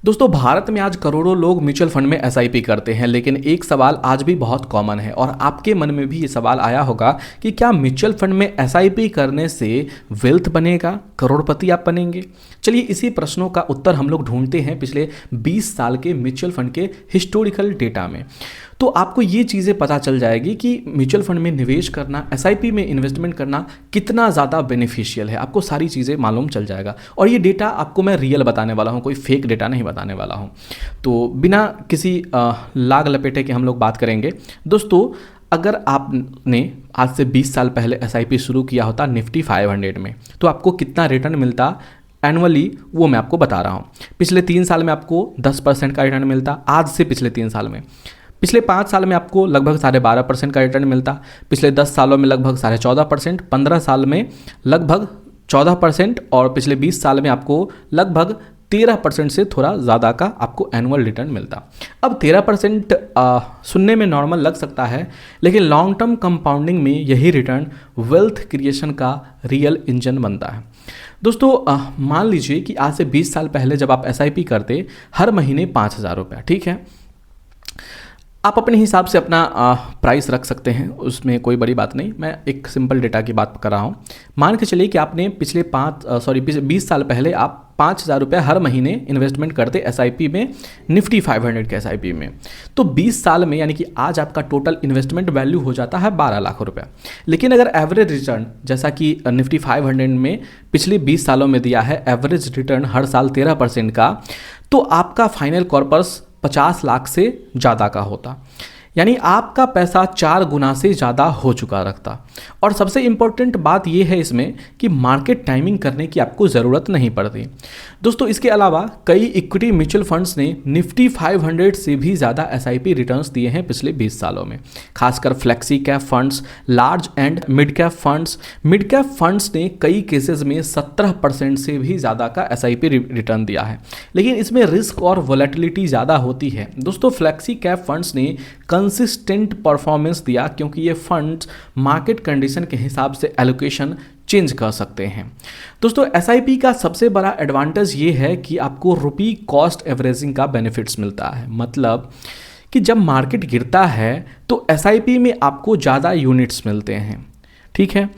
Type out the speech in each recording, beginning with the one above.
दोस्तों भारत में आज करोड़ों लोग म्यूचुअल फंड में एसआईपी करते हैं, लेकिन एक सवाल आज भी बहुत कॉमन है और आपके मन में भी ये सवाल आया होगा कि क्या म्यूचुअल फंड में एसआईपी करने से वेल्थ बनेगा, करोड़पति आप बनेंगे। चलिए इसी प्रश्नों का उत्तर हम लोग ढूंढते हैं पिछले 20 साल के म्यूचुअल फंड के हिस्टोरिकल डेटा में। तो आपको ये चीज़ें पता चल जाएगी कि म्यूचुअल फंड में निवेश करना, एसआईपी में इन्वेस्टमेंट करना कितना ज़्यादा बेनिफिशियल है। आपको सारी चीज़ें मालूम चल जाएगा और ये डेटा आपको मैं रियल बताने वाला हूँ, कोई फेक डेटा नहीं बताने वाला हूँ। तो बिना किसी लाग लपेटे के हम लोग बात करेंगे। दोस्तों अगर आपने आज से 20 साल पहले एसआईपी शुरू किया होता निफ्टी 500 में, तो आपको कितना रिटर्न मिलता एनुअली, वो मैं आपको बता रहा हूँ। पिछले 3 साल में आपको 10% का रिटर्न मिलता, आज से पिछले 3 साल में। पिछले 5 साल में आपको लगभग 12.5% का रिटर्न मिलता, पिछले 10 सालों में लगभग 14.5%, 15 साल में लगभग 14% और पिछले 20 साल में आपको लगभग 13% से थोड़ा ज़्यादा का आपको एनुअल रिटर्न मिलता। अब 13% सुनने में नॉर्मल लग सकता है, लेकिन लॉन्ग टर्म कंपाउंडिंग में यही रिटर्न वेल्थ क्रिएशन का रियल इंजन बनता है। दोस्तों मान लीजिए कि आज से 20 साल पहले जब आप एसआईपी करते हर महीने 5,000 रुपया, ठीक है। आप अपने हिसाब से अपना प्राइस रख सकते हैं, उसमें कोई बड़ी बात नहीं। मैं एक सिंपल डेटा की बात कर रहा हूँ। मान के चलिए कि आपने पिछले 20 साल पहले आप 5,000 रुपये हर महीने इन्वेस्टमेंट करते एसआईपी में, निफ्टी 500 के एसआईपी में। तो 20 साल में यानी कि आज आपका टोटल इन्वेस्टमेंट वैल्यू हो जाता है 12 लाख रुपया। लेकिन अगर एवरेज रिटर्न जैसा कि निफ्टी 500 में पिछले 20 सालों में दिया है एवरेज रिटर्न हर साल 13% का, तो आपका फाइनल कॉर्पस 50 लाख से ज़्यादा का होता, यानी आपका पैसा 4 गुना से ज़्यादा हो चुका रखता। और सबसे इम्पोर्टेंट बात यह है इसमें कि मार्केट टाइमिंग करने की आपको ज़रूरत नहीं पड़ती। दोस्तों इसके अलावा कई इक्विटी म्यूचुअल फंड्स ने निफ्टी 500 से भी ज़्यादा एसआईपी रिटर्न्स दिए हैं पिछले 20 सालों में, खासकर flexi cap funds, large and mid cap funds. Mid cap funds ने कई केसेस में 17% से भी ज़्यादा का एसआईपी रिटर्न दिया है, लेकिन इसमें रिस्क और वॉलेटिलिटी ज़्यादा होती है। दोस्तों फ्लेक्सी कैप फंड्स ने कंसिस्टेंट परफॉर्मेंस दिया क्योंकि ये फंड्स मार्केट कंडीशन के हिसाब से एलोकेशन चेंज कर सकते हैं। दोस्तों एसआईपी का सबसे बड़ा एडवांटेज ये है कि आपको रुपी कॉस्ट एवरेजिंग का बेनिफिट्स मिलता है। मतलब कि जब मार्केट गिरता है तो एसआईपी में आपको ज़्यादा यूनिट्स मिलते हैं, ठीक है।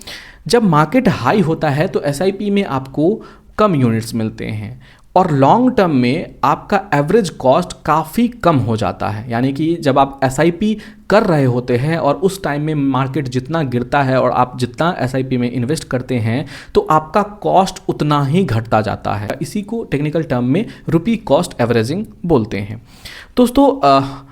जब मार्केट हाई होता है तो एसआईपी में आपको कम यूनिट्स मिलते हैं और लॉन्ग टर्म में आपका एवरेज कॉस्ट काफ़ी कम हो जाता है। यानी कि जब आप एसआईपी कर रहे होते हैं और उस टाइम में मार्केट जितना गिरता है और आप जितना एसआईपी में इन्वेस्ट करते हैं तो आपका कॉस्ट उतना ही घटता जाता है। इसी को टेक्निकल टर्म में रुपी कॉस्ट एवरेजिंग बोलते हैं। दोस्तों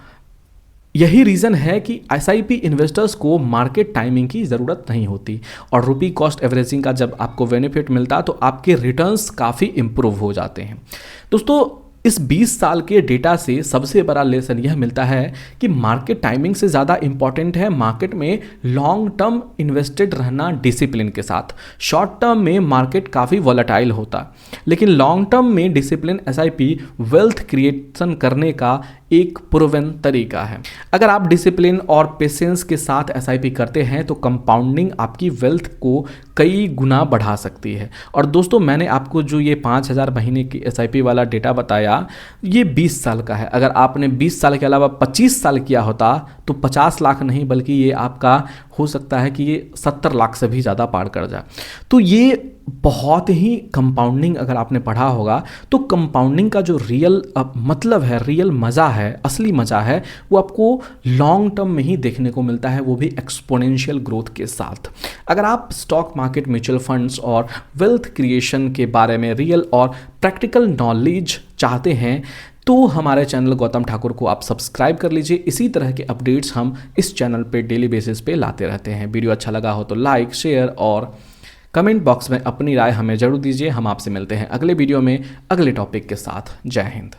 यही रीज़न है कि एसआईपी इन्वेस्टर्स को मार्केट टाइमिंग की ज़रूरत नहीं होती और रुपी कॉस्ट एवरेजिंग का जब आपको बेनिफिट मिलता तो आपके रिटर्न्स काफ़ी इम्प्रूव हो जाते हैं। दोस्तों इस 20 साल के डेटा से सबसे बड़ा लेसन यह मिलता है कि मार्केट टाइमिंग से ज़्यादा इंपॉर्टेंट है मार्केट में लॉन्ग टर्म इन्वेस्टेड रहना डिसिप्लिन के साथ। शॉर्ट टर्म में मार्केट काफ़ी वॉलेटाइल होता, लेकिन लॉन्ग टर्म में डिसिप्लिन एसआईपी वेल्थ क्रिएशन करने का एक प्रूवन तरीका है। अगर आप डिसिप्लिन और पेशेंस के साथ एसआईपी करते हैं तो कंपाउंडिंग आपकी वेल्थ को कई गुना बढ़ा सकती है। और दोस्तों मैंने आपको जो ये 5,000 महीने की एसआईपी वाला डेटा बताया ये 20 साल का है। अगर आपने 20 साल के अलावा 25 साल किया होता तो 50 लाख नहीं बल्कि ये आपका हो सकता है कि ये 70 लाख से भी ज़्यादा पार कर जाए। तो ये बहुत ही कंपाउंडिंग अगर आपने पढ़ा होगा तो कंपाउंडिंग का जो रियल मतलब है, रियल मज़ा है, असली मज़ा है, वो आपको लॉन्ग टर्म में ही देखने को मिलता है, वो भी एक्सपोनेंशियल ग्रोथ के साथ। अगर आप स्टॉक मार्केट, म्यूचुअल फंड्स और वेल्थ क्रिएशन के बारे में रियल और प्रैक्टिकल नॉलेज चाहते हैं तो हमारे चैनल गौतम ठाकुर को आप सब्सक्राइब कर लीजिए। इसी तरह के अपडेट्स हम इस चैनल पे डेली बेसिस पे लाते रहते हैं। वीडियो अच्छा लगा हो तो लाइक, शेयर और कमेंट बॉक्स में अपनी राय हमें जरूर दीजिए। हम आपसे मिलते हैं अगले वीडियो में अगले टॉपिक के साथ। जय हिंद।